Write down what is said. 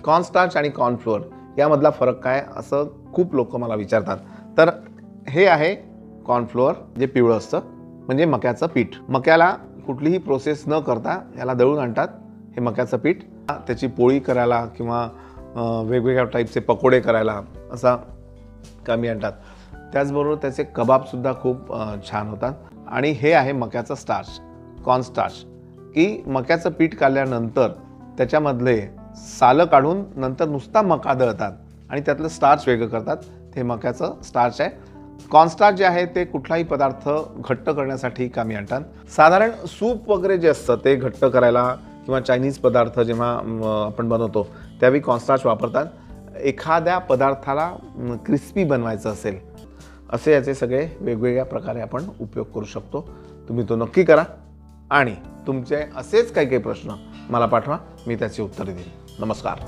Cornstarch आणि cornflour यामधला फरक काय असं खूप लोक मला विचारतात. तर हे आहे कॉर्नफ्लोअर, जे पिवळं असतं, म्हणजे मक्याचं पीठ. मक्याला कुठलीही प्रोसेस न करता याला दळून आणतात. हे मक्याचं पीठ त्याची पोळी करायला किंवा वेगवेगळ्या टाईपचे पकोडे करायला असा कामी आणतात. त्याचबरोबर त्याचे कबाबसुद्धा खूप छान होतात. आणि हे आहे मक्याचं स्टार्च, कॉर्नस्टार्च, की मक्याचं पीठ काढल्यानंतर त्याच्यामधले सालं काढून नंतर नुसता मका दळतात आणि त्यातलं स्टार्च वेगळं करतात. ते मक्याचं स्टार्च आहे. कॉर्नस्टार्च जे आहे ते कुठलाही पदार्थ घट्ट करण्यासाठी कामी आणतात. साधारण सूप वगैरे जे असतं ते घट्ट करायला किंवा चायनीज पदार्थ जेव्हा आपण बनवतो त्यावेळी कॉर्नस्टार्च वापरतात. एखाद्या पदार्थाला क्रिस्पी बनवायचं असेल असे याचे सगळे वेगवेगळ्या प्रकारे आपण उपयोग करू शकतो. तुम्ही तो नक्की करा आणि तुमचे असेच काही प्रश्न मला पाठवा, मी त्याची उत्तरे देईन. नमस्कार.